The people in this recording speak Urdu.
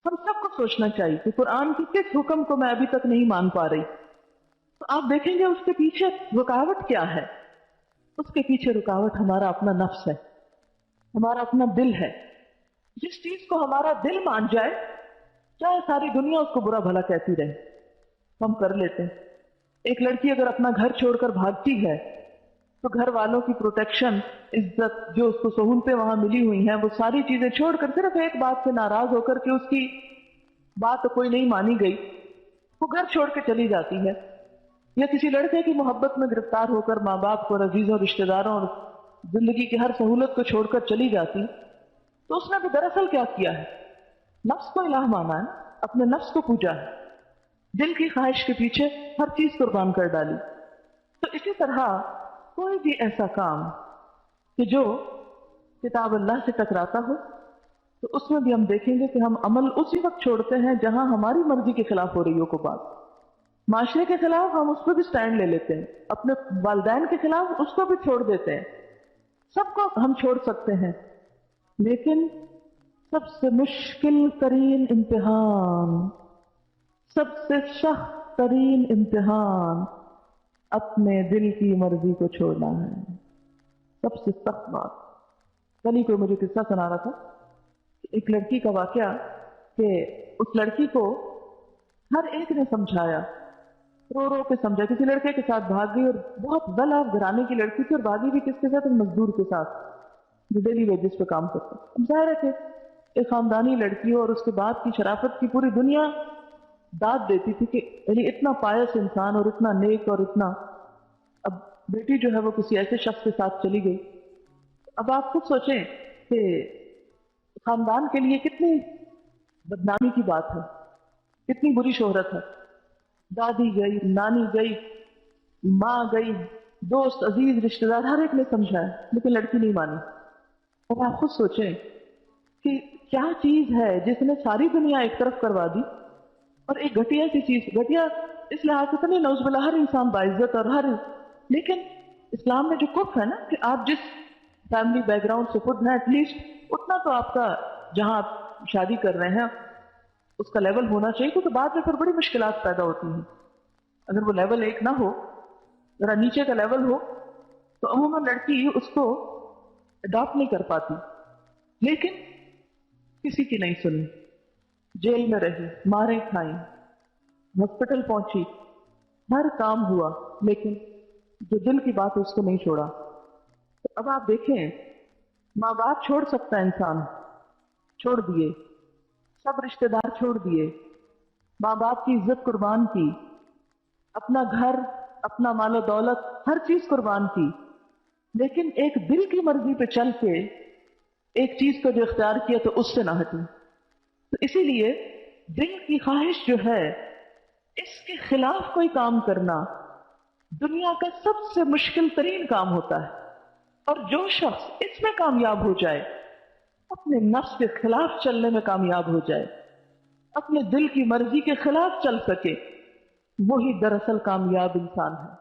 ہم سب کو سوچنا چاہیے کہ قرآن کے کس حکم کو میں ابھی تک نہیں مان پا رہی. تو آپ دیکھیں گے اس کے پیچھے رکاوٹ کیا ہے. اس کے پیچھے رکاوٹ ہمارا اپنا نفس ہے، ہمارا اپنا دل ہے. جس چیز کو ہمارا دل مان جائے، چاہے ساری دنیا اس کو برا بھلا کہتی رہے، ہم کر لیتے ہیں. ایک لڑکی اگر اپنا گھر چھوڑ کر بھاگتی ہے تو گھر والوں کی پروٹیکشن، عزت، جو اس کو سہولتیں وہاں ملی ہوئی ہیں، وہ ساری چیزیں چھوڑ کر صرف ایک بات سے ناراض ہو کر کہ اس کی بات تو کوئی نہیں مانی گئی، وہ گھر چھوڑ کے چلی جاتی ہے. یا کسی لڑکے کی محبت میں گرفتار ہو کر ماں باپ کو اور عزیزوں رشتہ داروں اور زندگی کی ہر سہولت کو چھوڑ کر چلی جاتی، تو اس نے بھی دراصل کیا کیا ہے؟ نفس کو الہ مانا ہے، اپنے نفس کو پوجا ہے، دل کی خواہش کے پیچھے ہر چیز قربان کر ڈالی. تو اسی طرح کوئی بھی ایسا کام کہ جو کتاب اللہ سے ٹکراتا ہو، تو اس میں بھی ہم دیکھیں گے کہ ہم عمل اسی وقت چھوڑتے ہیں جہاں ہماری مرضی کے خلاف ہو رہی ہو کوئی بات. معاشرے کے خلاف ہم اس کو بھی سٹینڈ لے لیتے ہیں، اپنے والدین کے خلاف اس کو بھی چھوڑ دیتے ہیں. سب کو ہم چھوڑ سکتے ہیں، لیکن سب سے مشکل ترین امتحان، سب سے سخت ترین امتحان اپنے دل کی مرضی کو چھوڑنا ہے. سب سے سخت بات. کل ہی کوئی مجھے قصہ سنا رہا تھا، ایک لڑکی کا واقعہ کہ اس لڑکی کو ہر ایک نے سمجھایا، رو رو کے سمجھا. کسی لڑکے کے ساتھ بھاگ گئی، اور بہت ویل آف گھرانے کی لڑکی تھی، اور بھاگی بھی کس کے ساتھ؟ ایک مزدور کے ساتھ جو ڈیلی ویجز پہ کام کرتا. اب ظاہر ہے کہ ایک خاندانی لڑکی ہو، اور اس کے بعد کی شرافت کی پوری دنیا داد دیتی تھی کہ یعنی اتنا پائس انسان اور اتنا نیک اور اتنا. اب بیٹی جو ہے وہ کسی ایسے شخص کے ساتھ چلی گئی. اب آپ خود سوچیں کہ خاندان کے لیے کتنی بدنامی کی بات ہے، کتنی بری شہرت ہے. دادی گئی، نانی گئی، ماں گئی، دوست، عزیز، رشتہ دار، ہر ایک نے سمجھایا، لیکن لڑکی نہیں مانی. اب آپ خود سوچیں کہ کیا چیز ہے جس نے ساری دنیا ایک طرف کروا دی، اور ایک گھٹیا سی چیز. گھٹیا اس لحاظ سے تو نہیں، نعوذ باللہ، ہر انسان باعزت اور ہر، لیکن اسلام میں جو کفر ہے نا کہ آپ جس فیملی بیک گراؤنڈ سے خود ہیں، ایٹ لیسٹ اتنا تو آپ کا جہاں آپ شادی کر رہے ہیں اس کا لیول ہونا چاہیے، کیونکہ بعد میں پھر بڑی مشکلات پیدا ہوتی ہیں. اگر وہ لیول ایک نہ ہو، ذرا نیچے کا لیول ہو، تو عموماً لڑکی اس کو اڈاپٹ نہیں کر پاتی. لیکن کسی کی نہیں سنی، جیل میں رہی، ماریں کھائیں، ہاسپٹل پہنچی، ہر کام ہوا، لیکن جو دل کی بات ہے اس کو نہیں چھوڑا. تو اب آپ دیکھیں، ماں باپ چھوڑ سکتا ہے انسان، چھوڑ دیے، سب رشتہ دار چھوڑ دیے، ماں باپ کی عزت قربان کی، اپنا گھر، اپنا مال و دولت، ہر چیز قربان کی، لیکن ایک دل کی مرضی پہ چل کے ایک چیز کو جو اختیار کیا تو اس سے نہ ہٹی. تو اسی لیے دل کی خواہش جو ہے، اس کے خلاف کوئی کام کرنا دنیا کا سب سے مشکل ترین کام ہوتا ہے. اور جو شخص اس میں کامیاب ہو جائے، اپنے نفس کے خلاف چلنے میں کامیاب ہو جائے، اپنے دل کی مرضی کے خلاف چل سکے، وہی دراصل کامیاب انسان ہے.